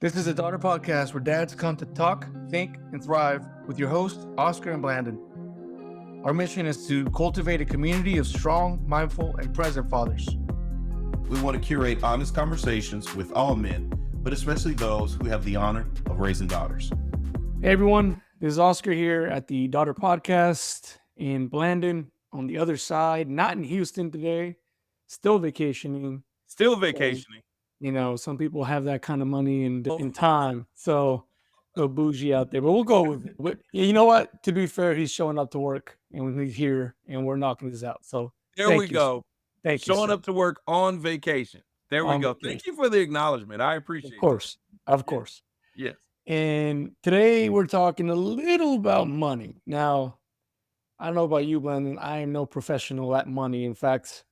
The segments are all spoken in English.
This is a daughter podcast where dads come to talk, think, and thrive with your hosts, Oscar and Blandon. Our mission is to cultivate a community of strong, mindful, and present fathers. We want to curate honest conversations with all men, but especially those who have the honor of raising daughters. Hey everyone, this is Oscar here at the Daughter Podcast in Blandon on the other side, not in Houston today, still vacationing. Still vacationing. You know, some people have that kind of money and time, so a little bougie out there, but we'll go with it. You know what? To be fair, he's showing up to work and he's here and we're knocking this out. So There we go. Thank you. Showing up to work on vacation. There we go. Thank you for the acknowledgement. I appreciate it. Of course. Yes. And today we're talking a little about money. Now, I don't know about you, Blandon. I am no professional at money. In fact,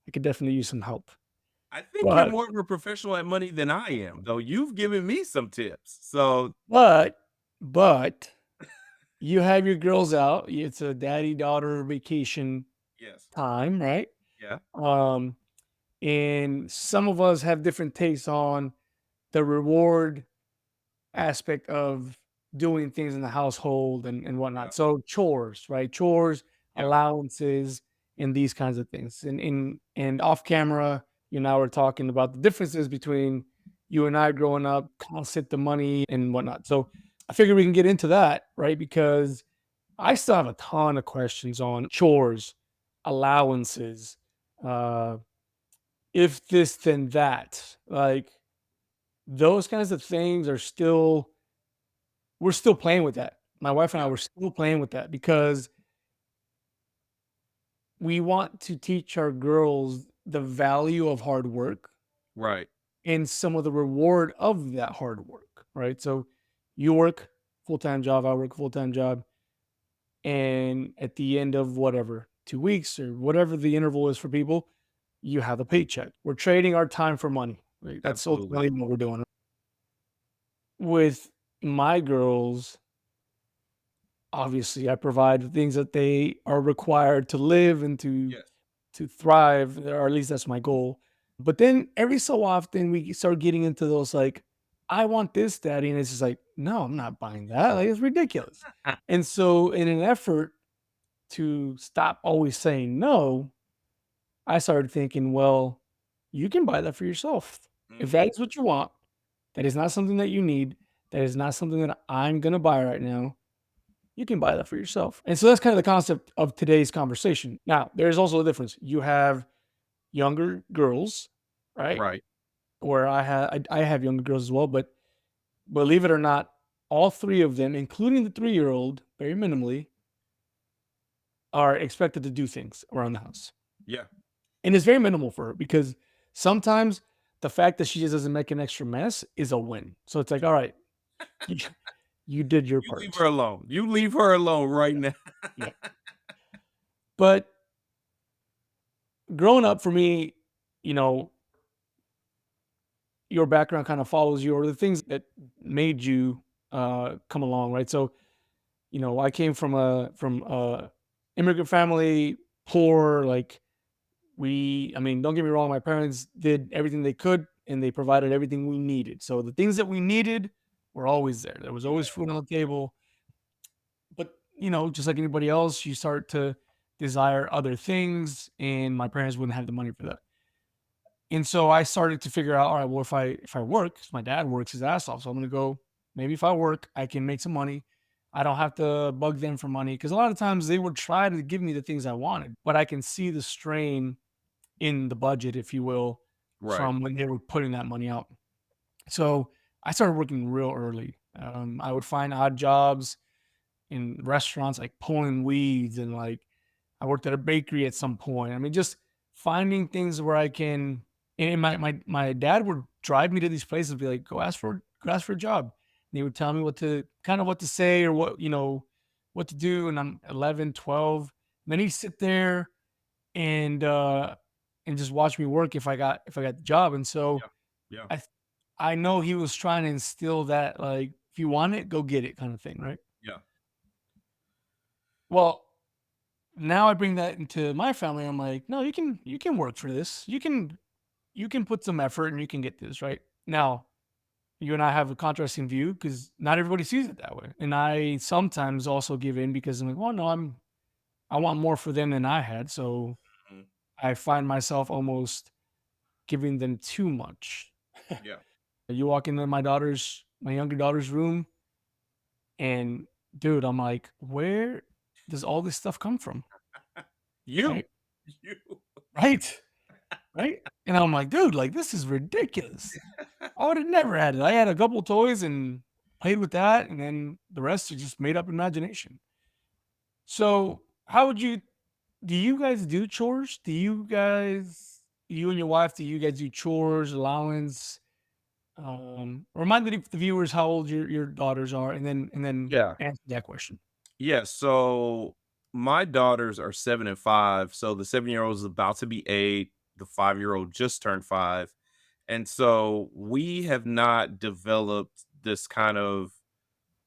I could definitely use some help. I think you're more of a professional at money than I am, though. You've given me some tips. So, but you have your girls out. It's a daddy-daughter vacation time, right? Yeah. And some of us have different takes on the reward aspect of doing things in the household and whatnot. Yeah. So chores, right? Chores, allowances, and these kinds of things. And off camera, you and I were talking about the differences between you and I growing up, concept the money and whatnot. So I figure we can get into that, right? Because I still have a ton of questions on chores, allowances, if this, then that. Like those kinds of things are still, we're still playing with that. My wife and I were still playing with that because we want to teach our girls the value of hard work. Right. And some of the reward of that hard work, right? So you work full-time job, I work full-time job. And at the end of whatever, 2 weeks or whatever the interval is for people, you have a paycheck. We're trading our time for money. Right? That's ultimately what we're doing. With my girls, obviously I provide the things that they are required to live and to thrive, or at least that's my goal. But then every so often we start getting into those like, I want this, daddy. And it's just like, no, I'm not buying that. Like, it's ridiculous. And so in an effort to stop always saying no, I started thinking, well, you can buy that for yourself. If that is what you want, that is not something that you need, that is not something that I'm going to buy right now, you can buy that for yourself. And so that's kind of the concept of today's conversation. Now, there's also a difference. You have younger girls, right? Right. Where I have younger girls as well, but believe it or not, all three of them, including the 3-year-old, very minimally, are expected to do things around the house. Yeah. And it's very minimal for her because sometimes the fact that she just doesn't make an extra mess is a win. So it's like, all right, you did your part. Leave her alone. You leave her alone right now. Yeah. But growing up for me, you know, your background kind of follows you, or the things that made you come along, right? So, you know, I came from a immigrant family, poor, like don't get me wrong, my parents did everything they could and they provided everything we needed. So the things that we needed were always there. There was always food on the table. But, you know, just like anybody else, you start to desire other things, and my parents wouldn't have the money for that. And so I started to figure out, all right, well, if I work, 'cause my dad works his ass off, so I'm going to go, maybe if I work, I can make some money. I don't have to bug them for money, because a lot of times they would try to give me the things I wanted, but I can see the strain in the budget, if you will, from when they were putting that money out. So I started working real early. I would find odd jobs in restaurants, like pulling weeds, and like I worked at a bakery at some point. I mean, just finding things where I can. And my dad would drive me to these places, be like, go ask for a job. And he would tell me what to say, or what to do. And I'm 11, 12. And then he'd sit there and just watch me work if I got the job. And so I know he was trying to instill that, like, if you want it, go get it kind of thing, right? Yeah. Well, now I bring that into my family. I'm like, no, you can work for this. You can put some effort and you can get this, right? Now, you and I have a contrasting view because not everybody sees it that way. And I sometimes also give in because I'm like, well, no, I want more for them than I had. So Mhm. I find myself almost giving them too much. Yeah. You walk into my younger daughter's room, and dude, I'm like, where does all this stuff come from? You. Right? You. Right. Right. And I'm like, dude, like this is ridiculous. I would have never had it. I had a couple toys and played with that, and then the rest are just made up imagination. So, how would you do you guys do chores? You and your wife, do you guys do chores, allowance? Remind the viewers how old your daughters are, and then Yeah. answer that question. Yeah, so my daughters are 7 and 5, so the 7-year-old is about to be 8, the 5-year-old just turned 5, and so we have not developed this kind of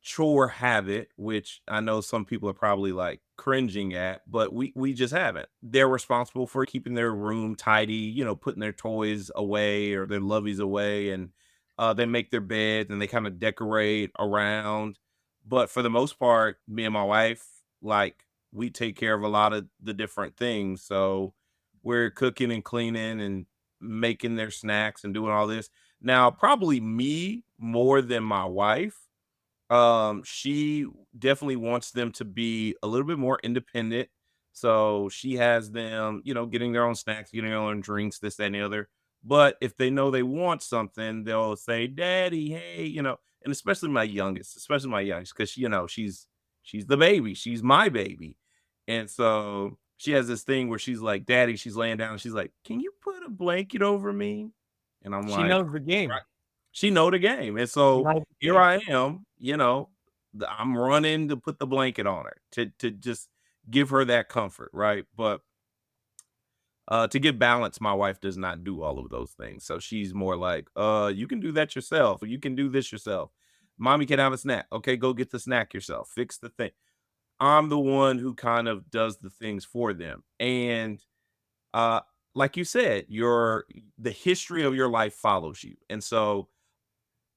chore habit, which I know some people are probably like cringing at, but we just haven't. They're responsible for keeping their room tidy, putting their toys away or their loveys away, and they make their beds and they kind of decorate around. But for the most part, me and my wife, like we take care of a lot of the different things. So we're cooking and cleaning and making their snacks and doing all this. Now, probably me more than my wife. She definitely wants them to be a little bit more independent. So she has them, getting their own snacks, getting their own drinks, this, that, and the other. But if they know they want something, they'll say, "Daddy, hey," and especially my youngest, because she's the baby, she's my baby, and so she has this thing where she's like, "Daddy," she's laying down, and she's like, "Can you put a blanket over me?" And I'm She like, knows the "Right." game. She know the game, and She so knows the here game. I am, I'm running to put the blanket on her to just give her that comfort, right? But to give balance, my wife does not do all of those things. So she's more like, you can do that yourself, or you can do this yourself. Mommy can have a snack. Okay, go get the snack yourself. Fix the thing. I'm the one who kind of does the things for them. And uh like you said, the history of your life follows you. And so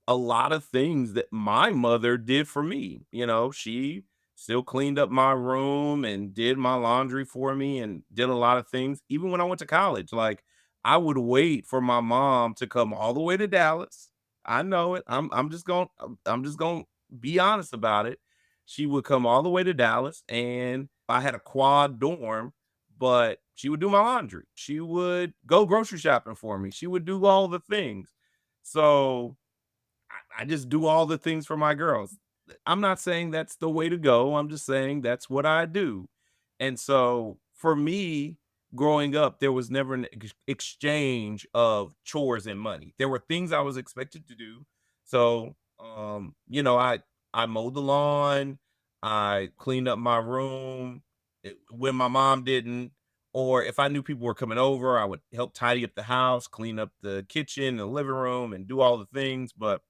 a lot of things that my mother did for me. She still cleaned up my room and did my laundry for me and did a lot of things. Even when I went to college, like I would wait for my mom to come all the way to Dallas. I know it. I'm just going to be honest about it. She would come all the way to Dallas and I had a quad dorm, but she would do my laundry. She would go grocery shopping for me. She would do all the things. So I just do all the things for my girls. I'm not saying that's the way to go. I'm just saying that's what I do. And so for me, growing up, there was never an exchange of chores and money. There were things I was expected to do. So, I mowed the lawn, I cleaned up my room when my mom didn't, or if I knew people were coming over, I would help tidy up the house, clean up the kitchen, the living room, and do all the things. But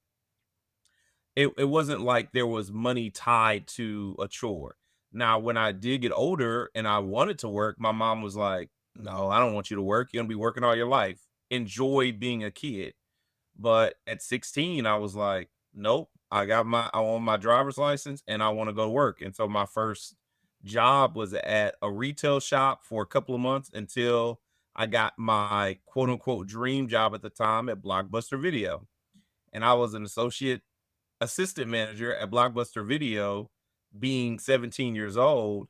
it wasn't like there was money tied to a chore. Now, when I did get older and I wanted to work, my mom was like, "No, I don't want you to work. You're gonna be working all your life. Enjoy being a kid." But at 16, I was like, "Nope. I want my driver's license and I want to go to work." And so my first job was at a retail shop for a couple of months until I got my quote unquote dream job at the time at Blockbuster Video. And I was an assistant manager at Blockbuster Video, being 17 years old.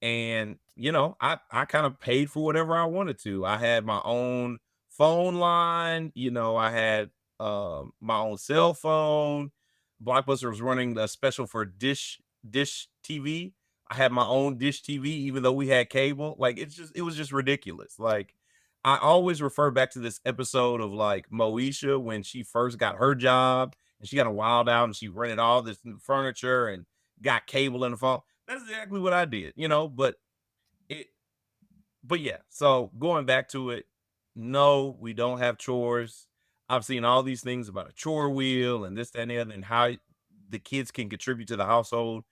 And, I kind of paid for whatever I wanted to. I had my own phone line, I had my own cell phone. Blockbuster was running a special for dish TV. I had my own dish TV, even though we had cable. Like it was just ridiculous. Like I always refer back to this episode of like Moesha when she first got her job and she got a wild out and she rented all this new furniture and got cable in the phone. That's exactly what I did, it but yeah, so going back to it, no, we don't have chores. I've seen all these things about a chore wheel and this, that, and the other, and how the kids can contribute to the household.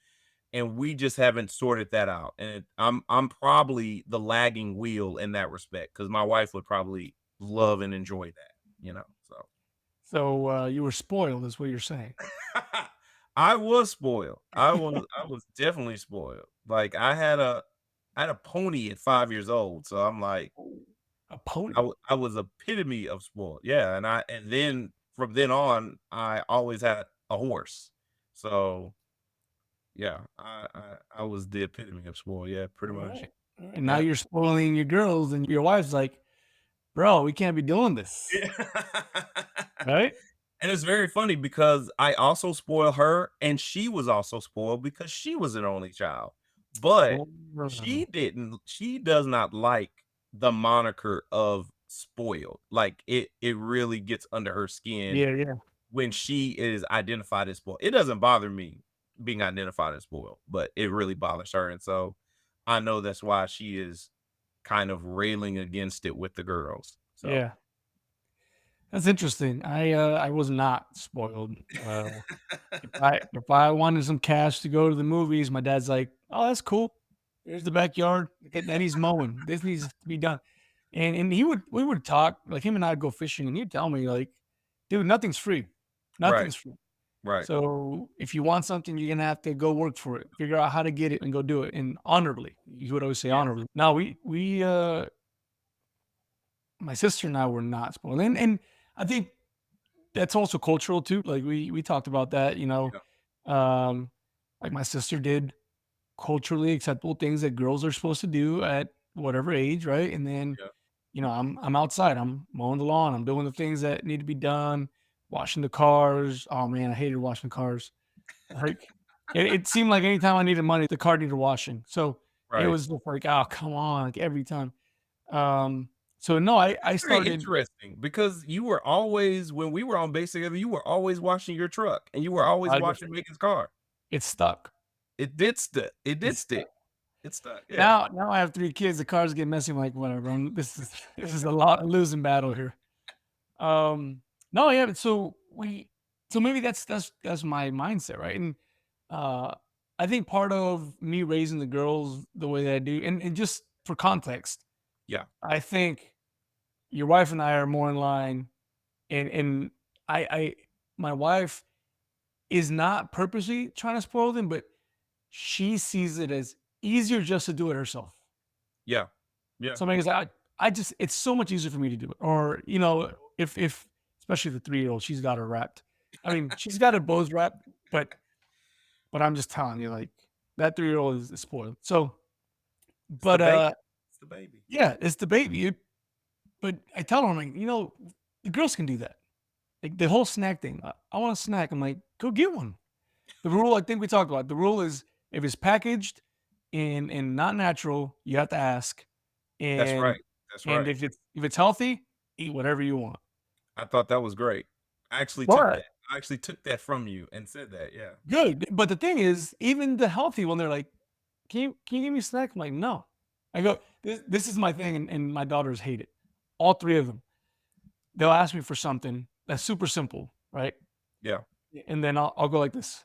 And we just haven't sorted that out. And I'm probably the lagging wheel in that respect because my wife would probably love and enjoy that. So So, you were spoiled is what you're saying. I was spoiled. I was definitely spoiled. Like, I had a pony at 5 years old, so I'm like, Oh, a pony. I was epitome of spoiled. Yeah, and then from then on, I always had a horse. So, yeah, I was the epitome of spoiled, yeah, pretty much. Alright, alright. Now Yeah. you're spoiling your girls, and your wife's like, "Bro, we can't be doing this." Right? And it's very funny because I also spoil her, and she was also spoiled because she was an only child. But Oh, she does not like the moniker of spoiled. Like, it really gets under her skin yeah, yeah, when she is identified as spoiled. It doesn't bother me being identified as spoiled, but it really bothers her, and so I know that's why she is kind of railing against it with the girls. So, yeah. That's interesting. I was not spoiled. If I wanted some cash to go to the movies, my dad's like, "Oh, that's cool. There's the backyard, and he's mowing. This needs to be done." And we would talk, like, him and I'd go fishing, and he'd tell me, like, "Dude, nothing's free. right, Nothing's free. right. So, if you want something, you're gonna have to go work for it, figure out how to get it, and go do it, and honorably." He would always say Yes. honorably. Now my sister and I were not spoiled, and I think that's also cultural too. Like, we talked about that, Yeah, um, like, my sister did culturally acceptable things that girls are supposed to do at whatever age, right? And then, yeah. I'm outside, I'm mowing the lawn, I'm doing the things that need to be done, washing the cars. Oh man, I hated washing cars. Like, it seemed like anytime I needed money, the car needed washing. So it Right. was just like, oh, come on, like every time. Um, so no, I Very started. interesting because you were always when we were on base together, you were always washing your truck and you were always I just washing Megan's car. It's stuck. It did stick. It did It's stick. stuck. It stuck. Yeah. Now I have 3 kids, the cars get messy, I'm like, "Whatever, this is a lot a losing battle here." Um, no, yeah, but so maybe that's my mindset, right? And, uh, I think part of me raising the girls the way that I do, and just for context, Yeah. I think your wife and I are more in line, and I my wife is not purposely trying to spoil them, but she sees it as easier just to do it herself. Yeah. Yeah. Somebody goes, I just it's so much easier for me to do it. Or, if especially the 3-year-old, she's got her wrapped. I mean, she's got her bows wrapped, but I'm just telling you, like, that 3-year-old is spoiled. So, It's the but, baby. It's the baby. yeah, it's the baby. But I tell her, I'm like, the girls can do that. Like, the whole snack thing. I want a snack. I'm like, go get one. The rule, I think we talked about, the rule is if it's packaged and not natural, you have to ask. That's And right. That's and right. if it's healthy, eat whatever you want. I thought that was great. I actually took But that. I actually took that from you and said that. Yeah. good. But the thing is, even the healthy one, they're like, "Can you give me a snack?" I'm like, "No." I go, "This is my thing," and my daughters hate it. All 3 of them. They'll ask me for something that's super simple, right? Yeah. And then I'll go like this.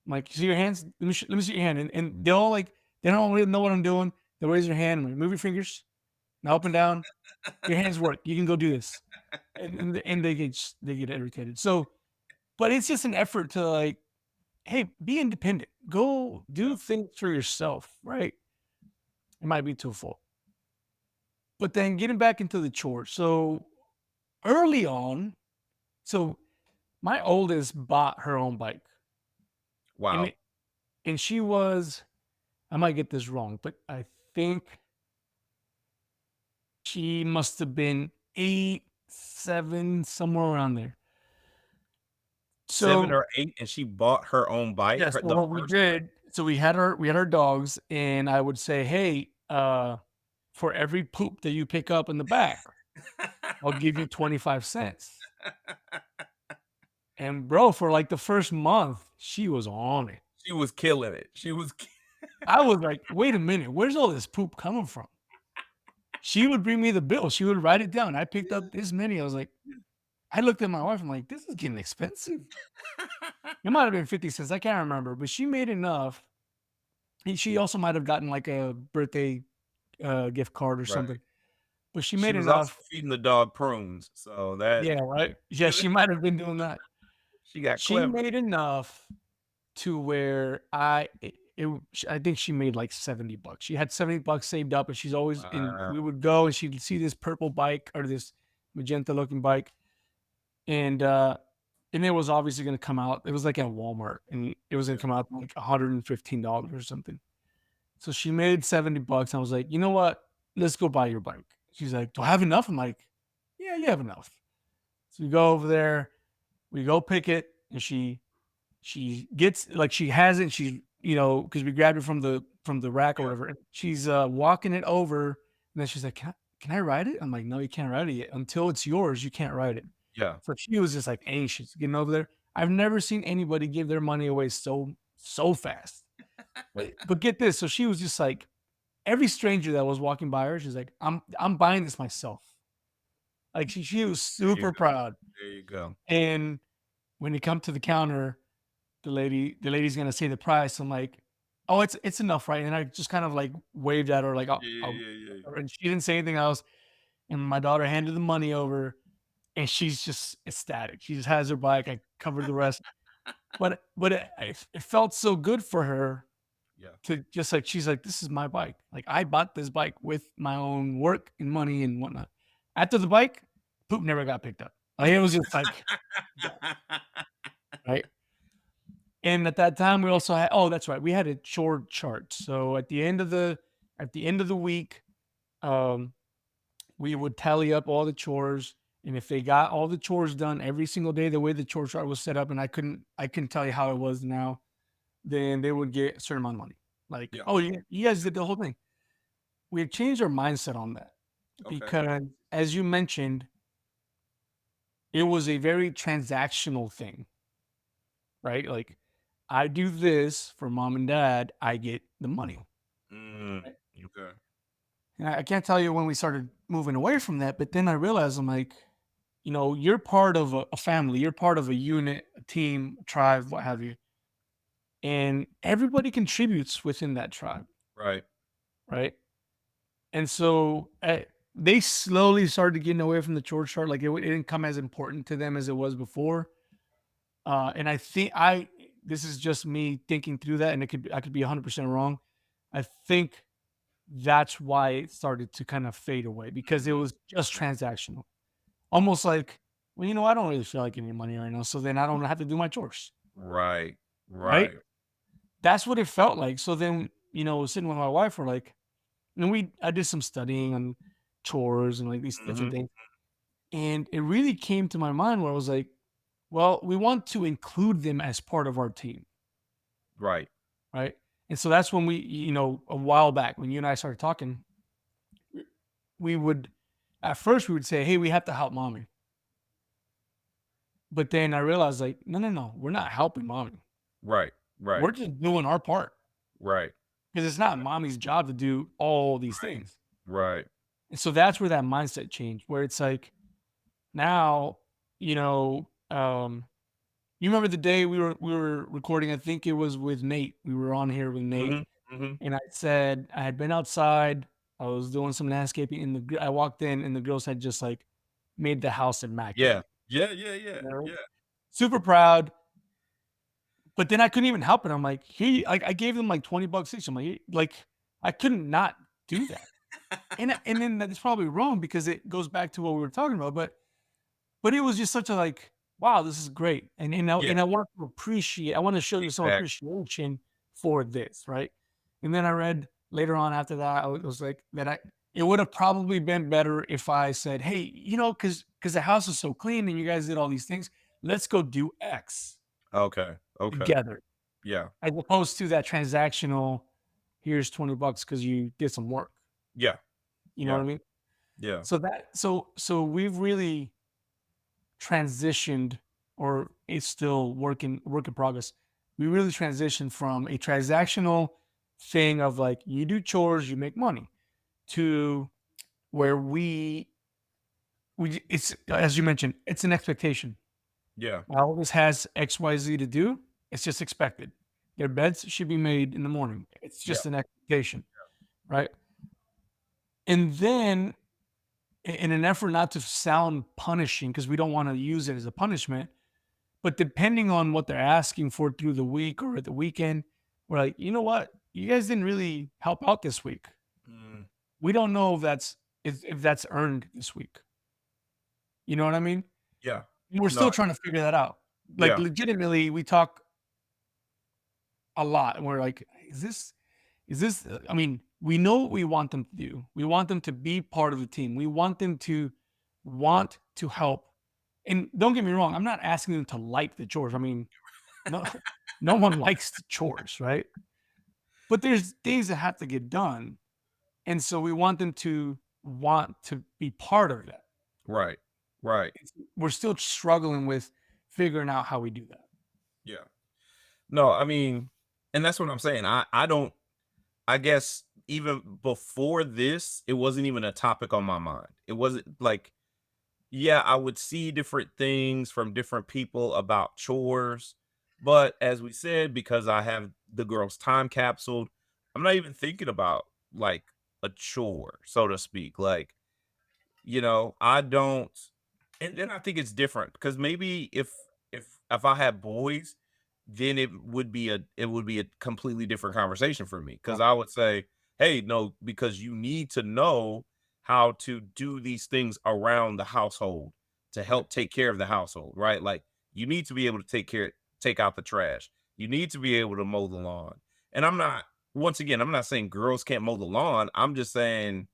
I'm like, "You see your hands? Let me see your hand." And they'll all, like, they don't really know what I'm doing. They'll raise their hand. I'm like, "Move your fingers. Now up and down. Your hands work. You can go do this." And they get irritated. So, but it's just an effort to, like, hey, be independent. Go Yeah. do things for yourself, right? It might be too full. But then getting back into the chores. So early on, so my oldest bought her own bike. And Wow. it, and she was, I might get this wrong, but I think she must have been 8, 7, somewhere around there. 7 So or 8 and she bought her own bike, yeah, her so the what we first bike? did, so we had our dogs, and I would say, "Hey, for every poop that you pick up in the back, I'll give you 25 cents." And bro, for like the first month, she was on it. She was killing it. She was ki I was like, "Wait a minute, where's all this poop coming from?" She would bring me the bill. She would write it down. I picked up this many. I was like, I looked at my wife. I'm like, "This is getting expensive." It might have been 50 cents. I can't remember, but she made enough. And she also might have gotten like a birthday gift card or Right. something. but she She made was also enough. feeding the dog prunes, so that Yeah, right? Yeah, she might have been doing that. she got She clever. made enough to where I think she made like $70. She had $70 saved up, and she's always and Wow. we would go and she'd see this purple bike or this magenta looking bike, and it was obviously gonna come out. It was like at Walmart, and it was gonna Yeah. come out like $115 or something. So she made $70. I was like, you know what? Let's go buy your bike. She's like, do I have enough? I'm like, yeah, you have enough. So we go over there, we go pick it, and she gets like she has it. She's because we grabbed it from the rack or Yeah. whatever. And she's walking it over, and then she's like, can I ride it? I'm like, no, you can't ride it yet. Until it's yours, you can't ride it. Yeah. So she was just like anxious getting over there. I've never seen anybody give their money away so fast. But get this, so she was just like every stranger that was walking by her, she's like, I'm buying this myself. Like she was There you super go. proud. There you go. And when you come to the counter, the lady's gonna say the price. I'm like, oh, it's enough, right? And I just kind of like waved at her, like, Yeah, I'll yeah, yeah, yeah. and she didn't say anything else. And my daughter handed the money over, and she's just ecstatic. She just has her bike. I covered the rest. But it felt so good for her Yeah. to just like she's like, "This is my bike. Like, I bought this bike with my own work and money and whatnot." After the bike, poop never got picked up. Like, it was just like done, right? And at that time, we also had that's right, we had a chore chart. So at the end of the week, um, we would tally up all the chores, and if they got all the chores done every single day, the way the chore chart was set up, and I couldn't tell you how it was now, then they would get a certain amount of money. Like, Yeah. "Oh, you guys did the whole thing." We had changed our mindset on that Okay. because, as you mentioned, it was a very transactional thing, right? Like, I do this for mom and dad, I get the money. Mm, Right? okay. And I can't tell you when we started moving away from that, but then I realized I'm like, you're part of a family, you're part of a unit, a team, a tribe, what have you. And everybody contributes within that tribe, Right. right? And so they slowly started getting away from the chore chart. Like it didn't come as important to them as it was before. And I think this is just me thinking through that, and I could be 100% wrong. I think that's why it started to kind of fade away because it Mhm. was just transactional, almost like, well, I don't really feel like getting money right now, so then I don't have to do my chores, Right. right? Right. That's what it felt like. So then, sitting with my wife, we're like, and I did some studying on chores and like these different Mhm. things. And it really came to my mind where I was like, well, we want to include them as part of our team, Right. right? And so that's when a while back, when you and I started talking, we would, at first, we would say, hey, we have to help mommy. But then I realized, like, no, no, no, we're not helping mommy. Right. Right. We're just doing our part Right. because it's not mommy's job to do all these things. Right. And so that's where that mindset changed, where it's like, now, you know, um, you remember the day we were recording, I think it was with Nate. We were on here with Nate, Mhm. Mhm. and I said I had been outside. I was doing some landscaping, and I walked in, and the girls had just like made the house Yeah. immaculate. Yeah. Yeah. Yeah. You know? Yeah. Super proud. But then I couldn't even help it. I'm like, I gave them like $20 each. I'm like, I couldn't not do that. And then that's probably wrong because it goes back to what we were talking about. But it was just such a like, wow, this is great. Yeah. And I want to appreciate, I want to show you some Exactly. appreciation for this, right? And then I read later on after that, I was like that it would have probably been better if I said, hey, because the house is so clean and you guys did all these things, let's go do X Okay. Okay. together. Yeah. As opposed to that transactional, here's $20 because you did some work. Yeah. You know what Yeah. I mean? Yeah. So we've really transitioned, or it's still work in progress. We really transitioned from a transactional thing of like you do chores, you make money, to where we it's as you mentioned, it's an expectation. Yeah. Always has XYZ to do. It's just expected. Their beds should be made in the morning. It's Yeah. just an expectation, right? And then in an effort not to sound punishing because we don't want to use it as a punishment. But depending on what they're asking for through the week or at the weekend, we're like, you know what? You guys didn't really help out this week. Mm, We don't know if that's earned this week. You know what I mean? yeah. We're No. still trying to figure that out. Like Yeah. legitimately, we talk a lot and we're like, is this I mean, we know what we want them to do. We want them to be part of the team. We want them to want to help. And don't get me wrong, I'm not asking them to like the chores. I mean, no no one likes the chores, right? But there's things that have to get done. And so we want them to want to be part of that. Right. Right. We're still struggling with figuring out how we do that. Yeah. No, I mean, and that's what I'm saying. I don't I guess even before this, it wasn't even a topic on my mind. It wasn't like, yeah, I would see different things from different people about chores, but as we said, because I have the girls time capsule, I'm not even thinking about like a chore, so to speak. Like, I don't, and then I think it's different because maybe if I had boys, then it would be a completely different conversation for me because Right. I would say, hey, no, because you need to know how to do these things around the household to Right. help take care of the household, right? Like you need to be able to take out the trash. You need to be able to mow the lawn. And once again, I'm not saying girls can't mow the lawn. I'm just saying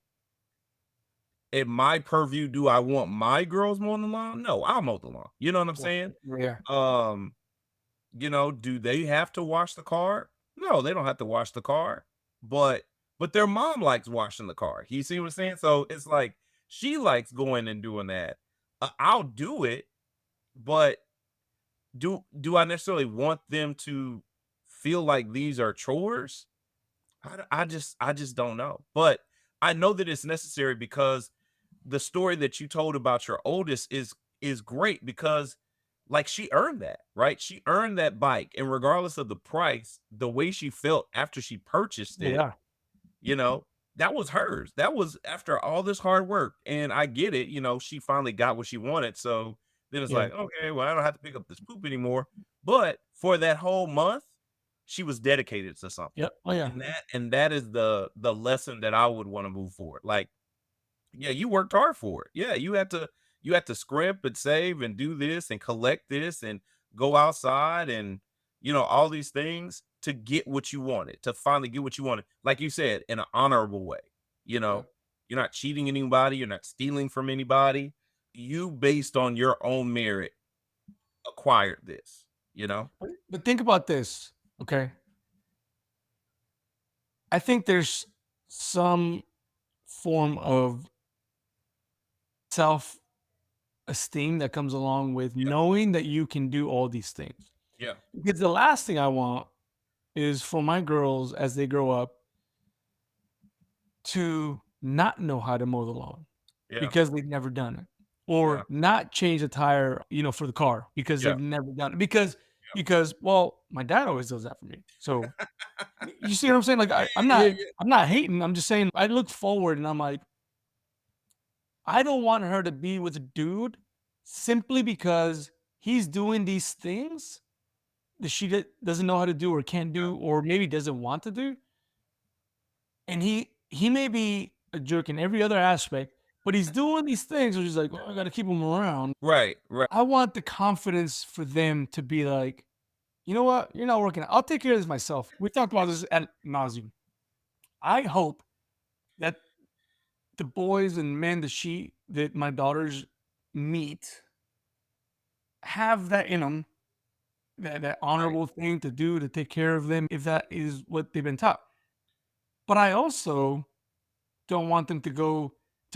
in my purview, do I want my girls mowing the lawn? No, I'll mow the lawn. You know what I'm saying? Yeah. Um, do they have to wash the car? No, they don't have to wash the car. But their mom likes washing the car. You see what I'm saying? So it's like she likes going and doing that. I'll do it, but do I necessarily want them to feel like these are chores? I just don't know. But I know that it's necessary because the story that you told about your oldest is great because like she earned that, right? She earned that bike and regardless of the price, the way she felt after she purchased it, Yeah. you know, that was hers. That was after all this hard work. And I get it, she finally got what she wanted. So then it's Yeah. like, okay, well, I don't have to pick up this poop anymore. But for that whole month, she was dedicated to something. Yep. Oh, yeah. And that is the lesson that I would want to move forward. Like, yeah, you worked hard for it. Yeah, you had to scrimp and save and do this and collect this and go outside and all these things to get what you wanted, to finally get what you wanted. Like you said, in an honorable way. You Yeah. know, you're not cheating anybody, you're not stealing from anybody. You based on your own merit acquired this, you know? But think about this, okay? I think there's some form of self-esteem that comes along with Yeah. knowing that you can do all these things. Yeah. Because the last thing I want is for my girls as they grow up to not know how to mow the lawn Yeah. because they've never done it, Yeah. or not change a tire, for the car because Yeah. they've never done it. Because well, my dad always does that for me. So you see what I'm saying? Like Yeah. I'm Yeah. not Yeah. I'm not hating. I'm just saying I look forward and I'm like, I don't want her to be with a dude simply because he's doing these things that doesn't know how to do or can't Yeah. do or maybe doesn't want to do. And he may be a jerk in every other aspect, but he's doing these things where he's like, "Well, I gotta keep him around." Right. Right. I want the confidence for them to be like, "You know what? You're not working. I'll take care of this myself." We talked about this at nauseum. I hope that the boys and men that my daughters meet have that in them, that Right. honorable thing to do to take care of them if that is what they've been taught. But I also don't want them to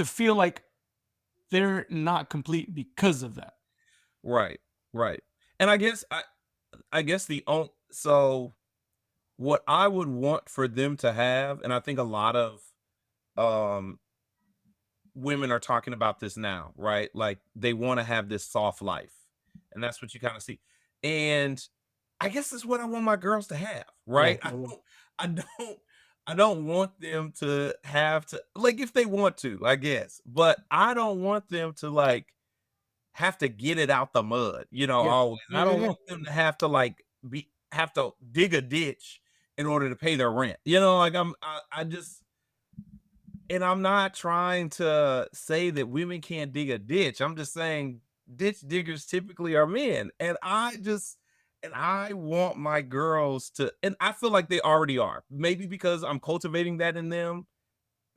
feel like they're not complete because of that. Right. Right. And I guess so what I would want for them to have, and I think a lot of um women are talking about this now, right? Like they want to have this soft life. And that's what you kind of see. And I guess that's what I want my girls to have, Yeah, right? I yeah, don't I don't I don't want them to have to like, if they want to, I guess, but I don't want them to, like, have to get it out the mud, Yeah. always. Yeah, I yeah, don't yeah. want them to have to, like, have to dig a ditch in order to pay their rent, like, I just and I'm not trying to say that women can't dig a ditch. I'm just saying ditch diggers typically are men. And I want my girls to, and I feel like they already are. Maybe because I'm cultivating that in them.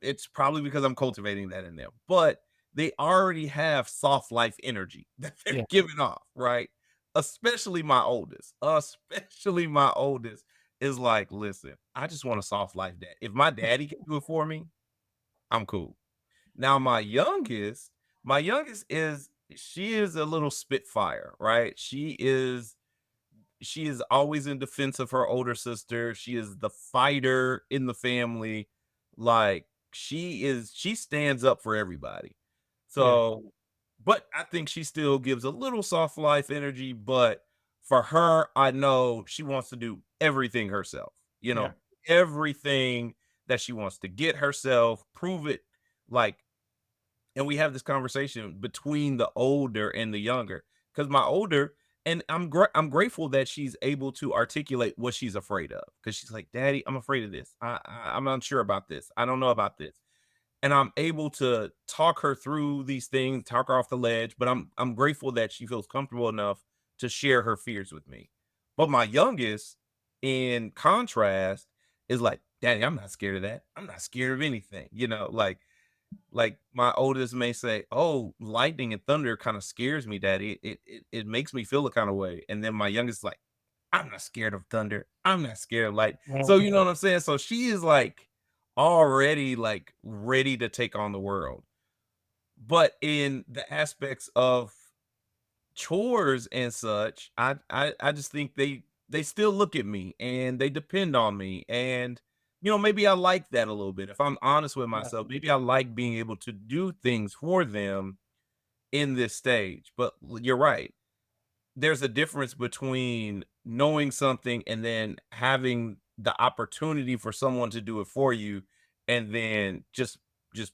It's probably because I'm cultivating that in them. But they already have soft life energy that they're Yeah, giving off, right? Especially my oldest. Especially my oldest is like, listen, I just want a soft life dad. If my daddy can do it for me, I'm cool. Now my youngest is she is a little spitfire, right? She is always in defense of her older sister. She is the fighter in the family. Like she stands up for everybody. yeah, So, but I think she still gives a little soft life energy, but for her, I know she wants to do everything herself. yeah, Everything that she wants to get herself, prove it like and we have this conversation between the older and the younger because my older and I'm grateful that she's able to articulate what she's afraid of because she's like, Daddy, I'm afraid of this. I'm unsure about this. I don't know about this. And I'm able to talk her through these things, talk her off the ledge, but I'm grateful that she feels comfortable enough to share her fears with me. But my youngest, in contrast, is like, Daddy, I'm not scared of that. I'm not scared of anything. Like my oldest may say, "Oh, lightning and thunder kind of scares me, Daddy. It makes me feel a kind of way." And then my youngest is like, "I'm not scared of thunder. I'm not scared of light." right, So you know what I'm saying? So she is like already like ready to take on the world. But in the aspects of chores and such, I just think they still look at me and they depend on me and maybe I like that a little bit. If I'm honest with yeah, myself, maybe I like being able to do things for them in this stage. But you're right. There's a difference between knowing something and then having the opportunity for someone to do it for you and then just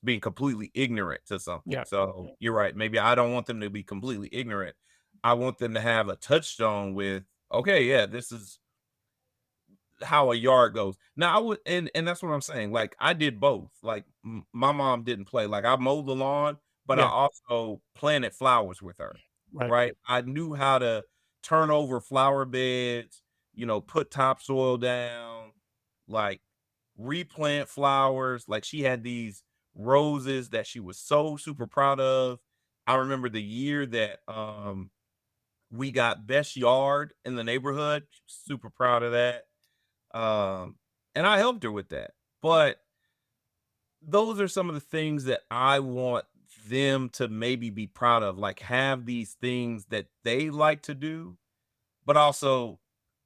being completely ignorant to something. yeah, So you're right. Maybe I don't want them to be completely ignorant. I want them to have a touchstone with, okay, yeah, this is how a yard goes. Now I would and that's what I'm saying. Like I did both. Like my mom didn't play. Like I mowed the lawn, but I yeah, also planted flowers with her. right. Right? I knew how to turn over flower beds, put topsoil down, like replant flowers. Like she had these roses that she was so super proud of. I remember the year that we got best yard in the neighborhood. She was super proud of that. Um, and I helped her with that. But those are some of the things that I want them to maybe be proud of, like have these things that they like to do, but also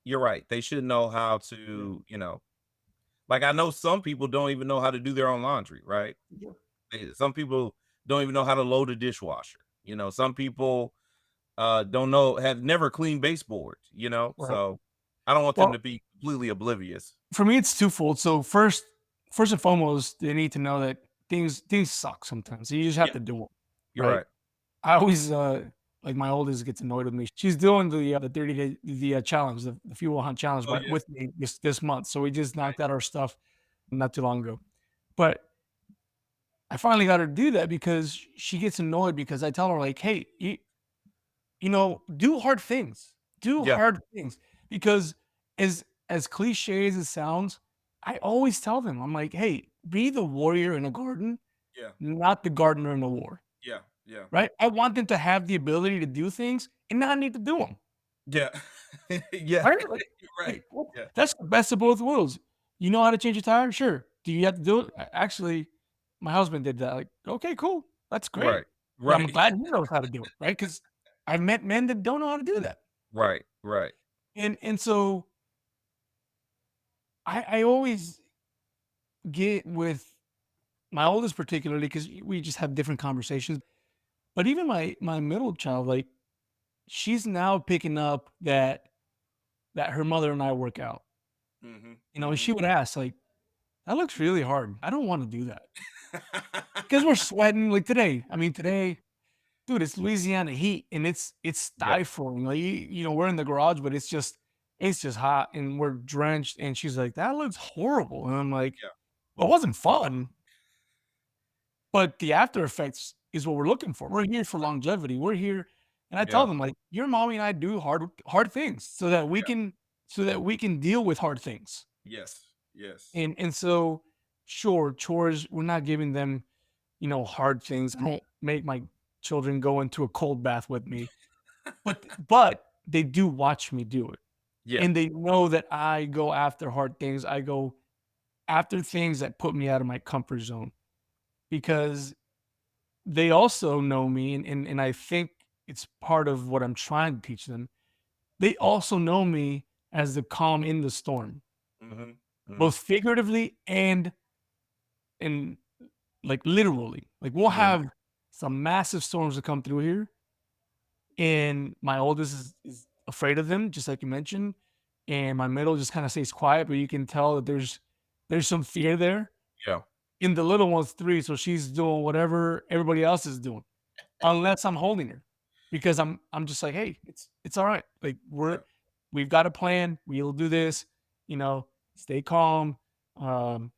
you're right, they should know how Yeah, to, like I know some people don't even know how to do their own laundry, right? yeah, Some people don't even know how to load a dishwasher. Some people have never cleaned baseboards, right. so I don't want them Well, to be completely oblivious. for me, it's twofold. So first and foremost, they need to know that things suck sometimes. You just have Yeah, to do them, you're right? right. I always like my oldest gets annoyed with me. She's doing the 30 day challenge, the fuel hunt challenge, Oh but yeah. with me this month. So we just knocked Nice. out our stuff not too long ago. But I finally got her to do that because she gets annoyed because I tell her like, hey, do hard things. Do Yeah, hard things. Because as cliche as it sounds, I always tell them, I'm like, hey, be the warrior in a garden, yeah, not the gardener in a war. yeah, yeah, Right? I want them to have the ability to do things and not need to do them. yeah, yeah. Right? You're right. Well, Yeah, that's the best of both worlds. You know how to change a tire? Sure. Do you have to do it? Actually, my husband did that. Like, okay, cool. That's great. right, Yeah, I'm right, glad he knows how to do it, right? Because I've met men that don't know how to do that. right, right. And so I always get with my oldest particularly because we just have different conversations. But even my middle child, like she's now picking up that her mother and I work out. Mhm, She mhm. would ask, like, that looks really hard. I don't wanna do that. Because we're sweating, like, today. I mean, today, dude, it's Louisiana heat, and it's Yeah, stifling. Like, we're in the garage, but it's just hot, and we're drenched, and she's like, "That looks horrible," and I'm like, yeah, "Well, it wasn't fun, but the after effects is what we're looking for. We're here for longevity. We're here." And I tell yeah, them, like, "Your mommy and I do hard things so that we yeah. can deal with hard things." Yes, yes. And so, sure, chores, we're not giving them, hard things. I don't make my children go into a cold bath with me, but they do watch me do it. Yeah. And they know that I go after hard things. I go after things that put me out of my comfort zone because they also know me, and I think it's part of what I'm trying to teach them. They also know me as the calm in the storm, Mhm, mhm. both figuratively and like literally. Like we'll Mhm. have some massive storms that come through here, and my oldest is afraid of them, just like you mentioned, and my middle just kind of stays quiet, but you can tell that there's some fear there. Yeah. And the little one's 3, so she's doing whatever everybody else is doing, unless I'm holding her, because I'm just like, "Hey, it's alright. Like, Yeah. we've got a plan. We'll do this, stay calm." Um,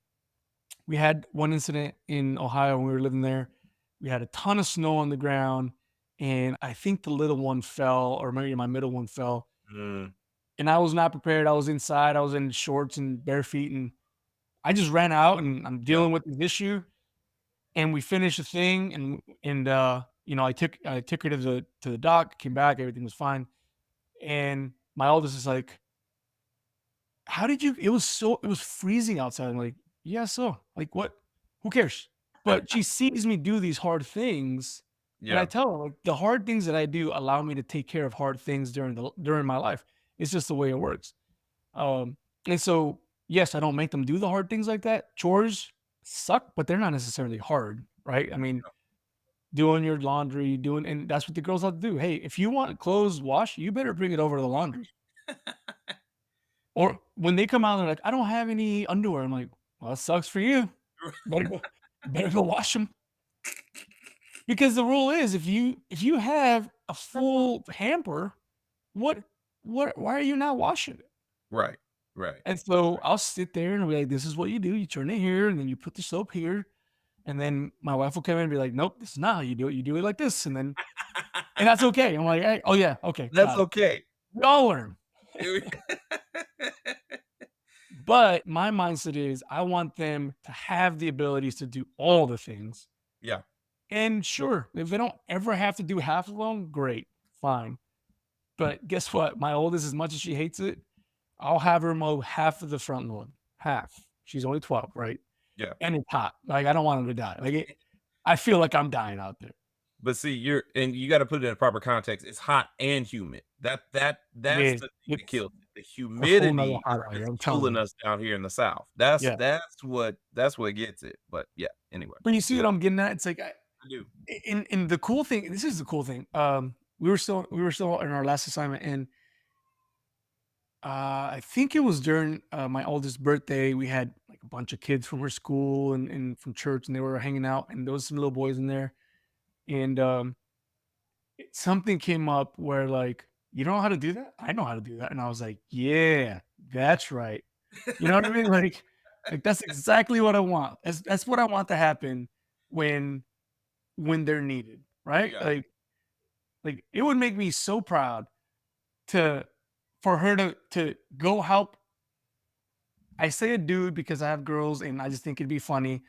we had one incident in Ohio when we were living there. We had a ton of snow on the ground, and I think the little one fell, or maybe my middle one fell, Mm, and I was not prepared. I was inside. I was in shorts and bare feet, and I just ran out, and I'm yeah. dealing with this issue. And we finished the thing, and I took her to the dock, came back, everything was fine. And my oldest is like, "How did you?" It was freezing outside. I'm like, "Yeah, so like what? Who cares?" But she sees me do these hard things, and I Yeah. tell her like the hard things that I do allow me to take care of hard things during my life. It's just the way it works. And so yes, I don't make them do the hard things like that. Chores suck, but they're not necessarily hard, right? I mean, doing your laundry, and that's what the girls have to do. Hey, if you want clothes washed, you better bring it over to the laundry. Or when they come out, they're like, "I don't have any underwear." I'm like, "Well, that sucks for you. Better go, better go wash them." Because the rule is, if you have a full hamper, what why are you not washing it? Right. Right. And so I'll sit there and I'll be like, "This is what you do. You turn it here, and then you put the soap here." And then my wife will come in and be like, "Nope, this is not how you do it. You do it like this." And that's okay. I'm like, "Hey, oh yeah, okay, That's got it." okay. We all learn. But my mindset is I want them to have the abilities to do all the things. Yeah. And sure, if they don't ever have to do half of them, great, fine. But guess what? My oldest, as much as she hates it, I'll have her mow half of the front lawn. Half. She's only 12, right? Yeah. And it's hot. Like, I don't want her to die. I feel like I'm dying out there. But see, you gotta put it in proper context. It's hot and humid. It That's is. the thing that It's kills it. The a whole nother humidity hot out here. is I'm telling killing you. us down here in the South. That's Yeah. that's what gets it. But yeah, anyway. But you see what I'm getting at? It's like I do. in the cool thing, this is the cool thing. We were still in our last assignment, and I think it was during my oldest birthday. We had like a bunch of kids from her school and from church, and they were hanging out, and there was some little boys in there, and something came up where like, "You don't know how to do that? I know how to do that," and I was like, "Yeah, that's right." You know what I mean? Like that's exactly what I want. That's what I want to happen when they're needed, right? Yeah. Like it would make me so proud to for her to go help. I say a dude because I have girls and I just think it'd be funny.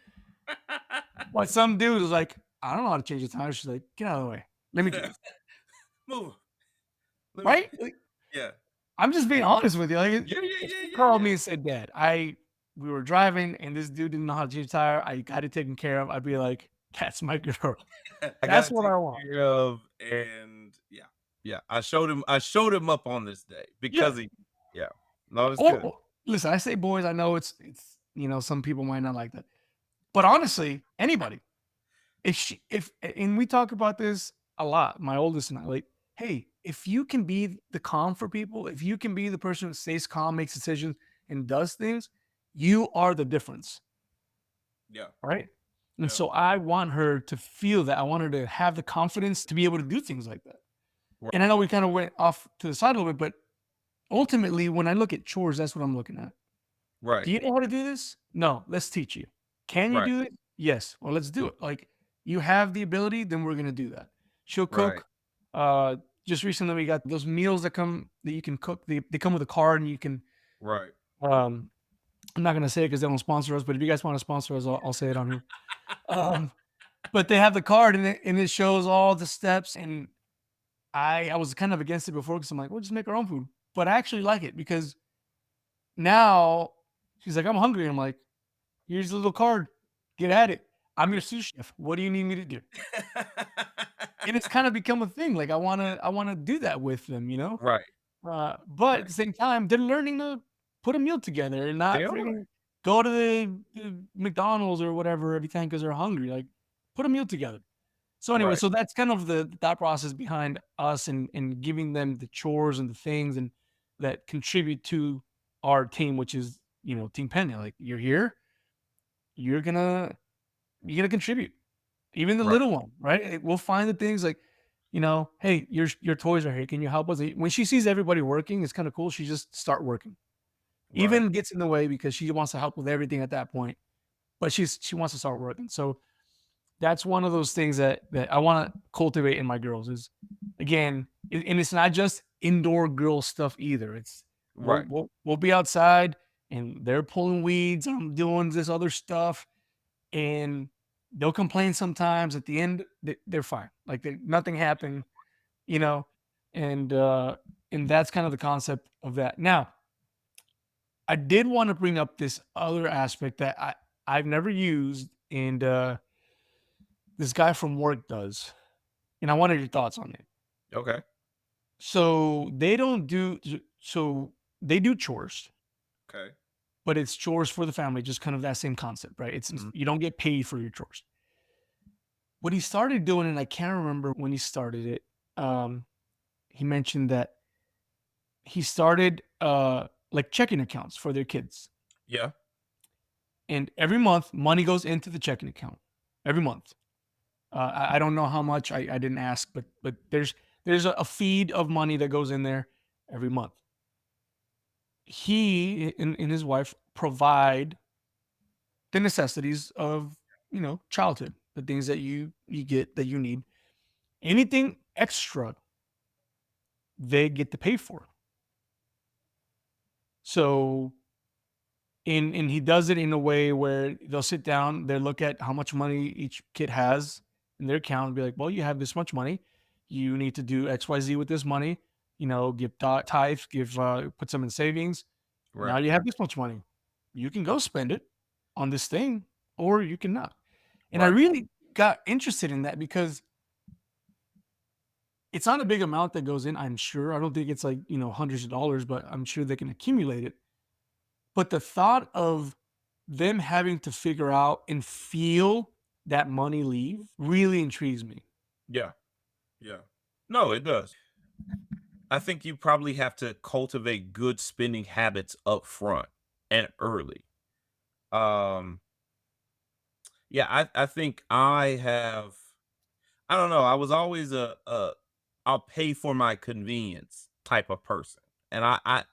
But some dude is like, "I don't know how to change the tire." She's like, "Get out of the way. Let me do this." Move. Let me Right? Like, yeah. I'm just being honest with you. Like, Yeah, yeah, if yeah, she yeah, called yeah. me and said, "Dad, we were driving and this dude didn't know how to change a tire. I got it taken care of." I'd be like, "That's my girl. I got That's it what I taken want." care of, and yeah, yeah. I showed him up on this day Yeah. because he yeah. No, it's good. Or listen, I say boys. I know it's some people might not like that, but honestly, anybody. If and we talk about this a lot, my oldest and I, like, hey, if you can be the calm for people, if you can be the person who stays calm, makes decisions, and does things, You are the difference, Yeah. right? And Yeah. so I want her to feel that. I want her to have the confidence to be able to do things like that. Right. And I know we kind of went off to the side a little bit, but ultimately, when I look at chores, that's what I'm looking at. Right. Do you know how to do this? No, let's teach you. Can you Right. do it? Yes. Well, let's do it. Like you have the ability, then we're gonna do that. She'll Right. cook. Uh, just recently we got those meals that you can cook. They come with a card and you can Right. um I'm not gonna say it because they don't sponsor us, but if you guys want to sponsor us, I'll say it on here. Um, but they have the card and it shows all the steps. And I was kind of against it before because I'm like, we'll just make our own food. But I actually like it because now she's like, I'm hungry. I'm like, here's a little card. Get at it. I'm your sous chef. What do you need me to do? And it's kind of become a thing. Like I wanna do that with them, you know? Right. But at Right. the same time, they're learning to put a meal together and They not are. freaking go to the McDonald's or whatever every time because they're hungry. Like, put a meal together. So anyway, Right. so that's kind of the thought process behind us and giving them the chores and the things and that contribute to our team, which is, Team Penny. Like, you're here, you're gonna contribute. Even the Right. little one, right? We'll find the things like, "Hey, your toys are here. Can you help us?" When she sees everybody working, it's kinda cool. She just start working. Right. Even gets in the way because she wants to help with everything at that point, but she wants to start working. So, that's one of those things that I wanna cultivate in my girls is, again, and it's not just indoor girl stuff either. It's Right. we'll be outside, and they're pulling weeds, I'm doing this other stuff, and they'll complain sometimes. At the end, they're fine. Like nothing happened, you know, and that's kind of the concept of that. Now, I did want to bring up this other aspect that I've never used, and this guy from work does, and I wanted your thoughts on it. Okay. So they don't do so they do chores, Okay. but it's chores for the family, just kind of that same concept, right? It's Mhm. you don't get paid for your chores. What he started doing, and I can't remember when he started it, um, he mentioned that he started, like, checking accounts for their kids, Yeah. and every month, money goes into the checking account, every month. I don't know how much, I didn't ask, but there's a feed of money that goes in there every month. He and his wife provide the necessities of, childhood, the things that you get that you need. Anything extra, they get to pay for. So, and he does it in a way where they'll sit down, they look at how much money each kid has in their account and be like, "Well, you have this much money. You need to do XYZ with this money. Give tithe, put some in savings. Now Right. you have this much money. You can go spend it on this thing, or you cannot." And I Right. really got interested in that because it's not a big amount that goes in, I'm sure. I don't think it's like, hundreds of dollars, but I'm sure they can accumulate it. But the thought of them having to figure out and feel that money leave really intrigues me. Yeah. Yeah. No, it does. I think you probably have to cultivate good spending habits up front and early. Um, yeah, I think I don't know, I was always a I'll pay for my convenience type of person. And I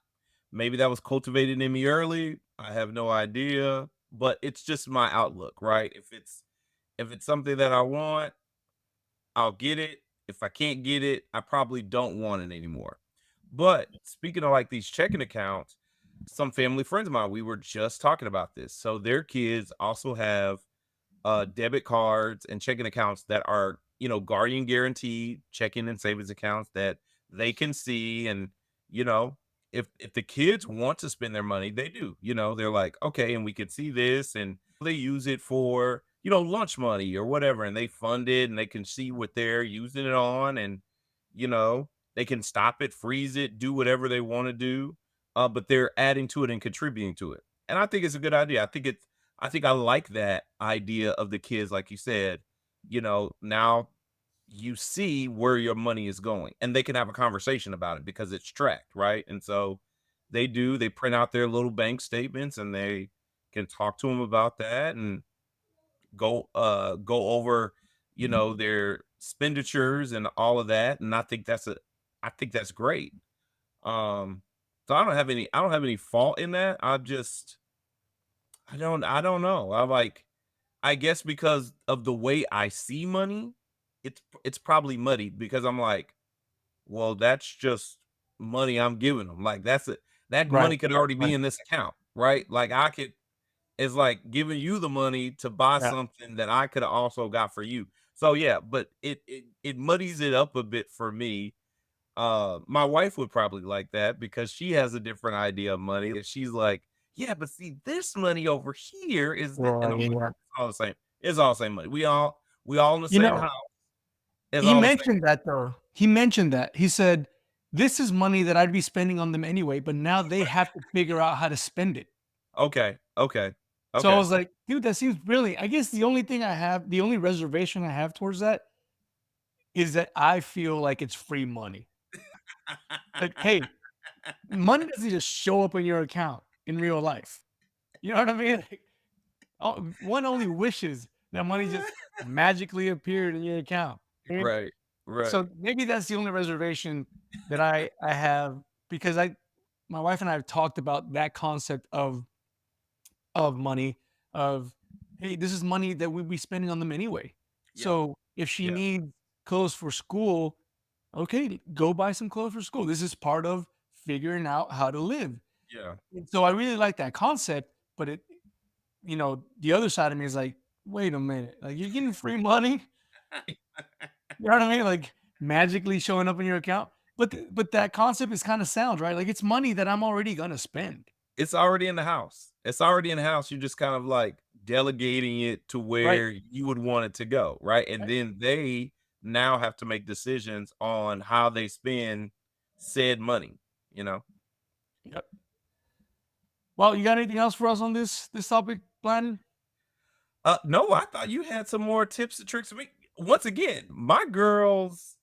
maybe that was cultivated in me early. I have no idea, but it's just my outlook, right? If it's something that I want, I'll get it. If I can't get it, I probably don't want it anymore. But speaking of like these checking accounts, some family friends of mine, we were just talking about this. So their kids also have debit cards and checking accounts that are, guardian guaranteed checking and savings accounts that they can see. And, you know, if the kids want to spend their money, they do. They're like, okay, and we can see this, and they use it for, lunch money or whatever, and they fund it and they can see what they're using it on, and you know, they can stop it, freeze it, do whatever they want to do. But they're adding to it and contributing to it. And I think it's a good idea. I think I like that idea of the kids, like you said, now you see where your money is going and they can have a conversation about it because it's tracked, right? And so they print out their little bank statements and they, can talk to them about that and go over, their expenditures and all of that. And I think that's great. Um, so I don't have any fault in that. I don't know. I guess because of the way I see money, it's probably muddied because I'm like, well, that's just money I'm giving them. Like that Right. money could already be Right. in this account, right? Like it's like giving you the money to buy Yeah. something that I could have also got for you. So yeah, but it muddies it up a bit for me. My wife would probably like that because she has a different idea of money. And she's like, yeah, but see, this money over here is this, and Right. I'm like, Yeah. it's all the same. It's all the same money. We all in the You same know, house. It's he all the same. mentioned that though. He mentioned that. He said, "This is money that I'd be spending on them anyway, but now they have to figure out how to spend it." Okay, okay, So I okay. was like, "Dude, that seems really." I guess the only reservation I have towards that is that I feel like it's free money. Like, hey, money doesn't just show up in your account in real life. You know what I mean? Like, one only wishes that money just magically appeared in your account. Right, right. So maybe that's the only reservation that I have because I my wife and I have talked about that concept of money of, "Hey, this is money that we'd be spending on them anyway." Yeah, So if she yeah, needs clothes for school, okay, go buy some clothes for school. This is part of figuring out how to live. yeah. And so I really like that concept, but the other side of me is like, "Wait a minute, like, you're getting free money?" You know what I mean? Like, magically showing up in your account? But that concept is kinda sound, right? Like, it's money that I'm already gonna spend. It's already in the house. It's already in the house. You're just kind of like delegating it to Right, where you would want it to go, right? And right. then they now have to make decisions on how they spend said money, you know? Yep. Well, you got anything else for us on this topic, Blandon? No, I thought you had some more tips and tricks for me. Once again, my girls,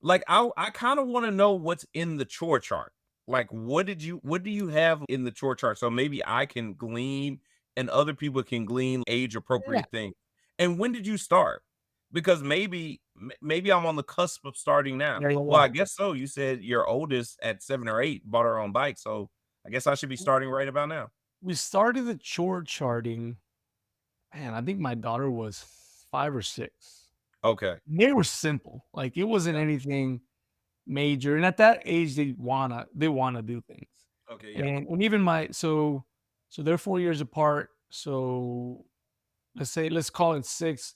like I kind of want to know what's in the chore chart. Like what do you have in the chore chart? So maybe I can glean and other people can glean age Yeah. appropriate things. And when did you start? Because maybe I'm on the cusp of starting now. Yeah, yeah, Well, yeah. I guess so. You said your oldest at 7 or 8 bought her own bike. So I guess I should be starting right about now. We started the chore charting, man, I think my daughter was 5 or 6. Okay. They were simple, like, it wasn't Yeah. anything major, and at that age, they wanna do things. Okay. Yeah. And even so they're 4 years apart, so let's call it 6.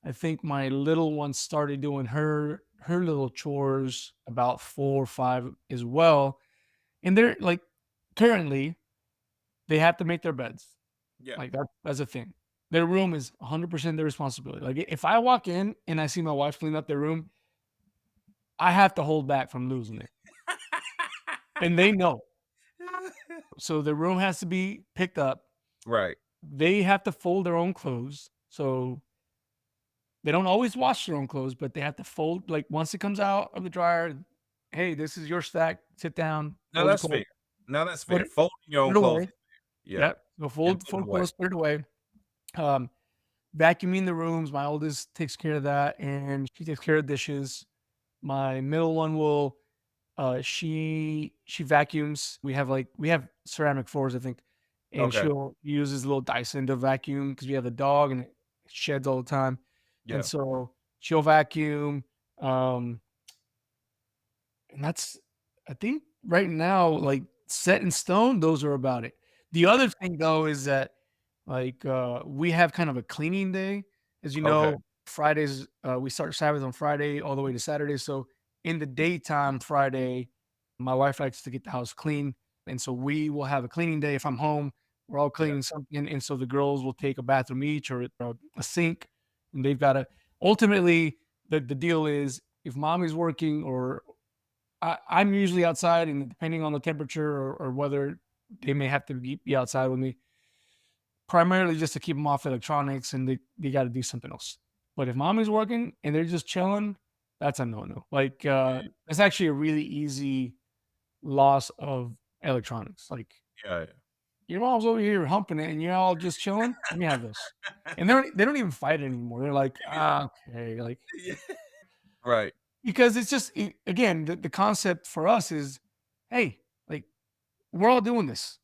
I think my little one started doing her little chores about 4 or 5 as well, and they're like currently, they have to make their beds, Yeah. like, that's a thing. Their room is 100% their responsibility, like, if I walk in and I see my wife clean up their room, I have to hold back from losing it, and they know. So their room has to be picked up. Right. They have to fold their own clothes, so they don't always wash their own clothes, but they have to fold like, once it comes out of the dryer, "Hey, this is your stack. Sit down, Now fold your that's clothes, fair. Now that's put fair. it Folding your put own it clothes. away." Yeah, Yep. So and fold put it fold away. clothes, put it away. Um, Vacuuming the rooms, my oldest takes care of that, and she takes care of dishes. My middle one will she vacuums. We have ceramic floors, I think, and Okay. she'll use this little Dyson to vacuum because we have a dog and it sheds all the time. And Yeah. so she'll vacuum. Um, and that's I think right now, like set in stone, those are about it. The other thing though is that we have kind of a cleaning day. As you Okay. know, Fridays, we start Sabbath on Friday all the way to Saturday. So in the daytime, Friday, my wife likes to get the house clean. And so we will have a cleaning day. If I'm home, we're all Yeah. cleaning something. And so the girls will take a bathroom each or a sink. And they've got to ultimately the deal is if mommy's working or I'm usually outside, and depending on the temperature or whether they may have to be outside with me, primarily just to keep them off electronics, and they got to do something else. But if mommy's working and they're just chilling, that's a no no. Like it's actually a really easy loss of electronics. Like Yeah. Yeah. your mom's over here humping it and you're all just chilling. Let me have this. And they don't even fight anymore. They're like, okay, like Yeah. Right. because it's just again the concept for us is, hey, like we're all doing this.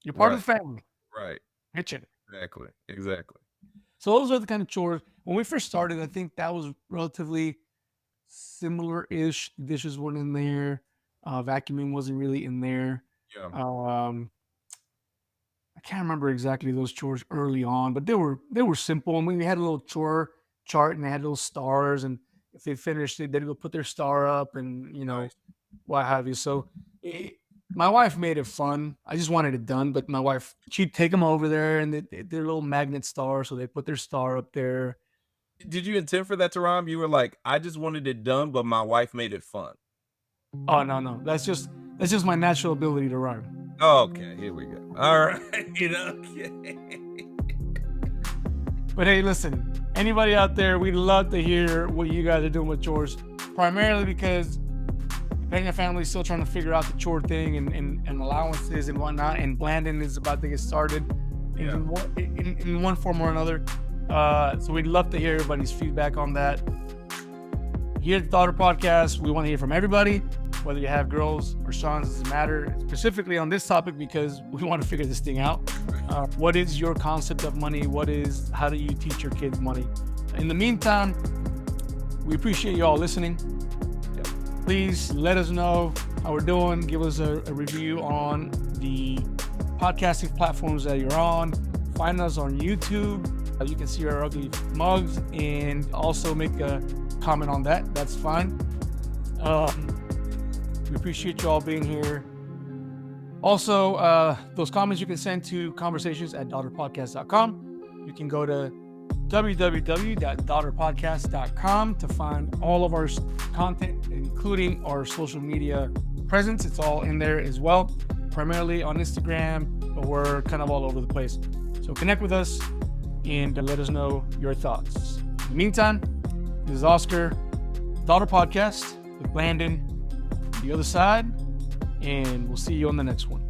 You're part of Right. the family. Right. Pitch it. Exactly. Exactly. So those are the kind of chores. When we first started, I think that was relatively similar-ish. Dishes weren't in there. Vacuuming wasn't really in there. Yeah. Um, I can't remember exactly those chores early on, but they were simple. I mean, we had a little chore chart and they had little stars, and if they finished, they'd go put their star up, and Nice. what have you. So my wife made it fun. I just wanted it done, but my wife, she'd take them over there, and they're little magnet stars, so they put their star up there. Did you intend for that to rhyme? You were like, I just wanted it done, but my wife made it fun. Oh no, no, that's just my natural ability to rhyme. Okay, here we go. All right. Okay. But hey, listen, anybody out there, we'd love to hear what you guys are doing with chores, primarily because Pena family is still trying to figure out the chore thing and allowances and whatnot, and Blandon is about to get started Yeah. in one form or another. So we'd love to hear everybody's feedback on that. Here at the Daughter Podcast, we want to hear from everybody, whether you have girls or sons, doesn't matter, specifically on this topic because we want to figure this thing out. What is your concept of money? How do you teach your kids money? In the meantime, we appreciate you all listening. Please let us know how we're doing. Give us a review on the podcasting platforms that you're on. Find us on YouTube. You can see our ugly mugs and also make a comment on that. That's fine. We appreciate you all being here. Also, those comments you can send to conversations@daughterpodcast.com. You can go to www.daughterpodcast.com to find all of our content, including our social media presence. It's all in there as well, primarily on Instagram, but we're kind of all over the place. So connect with us and let us know your thoughts. In the meantime, this is Oscar, Daughter Podcast with Blandon, the other side, and we'll see you on the next one.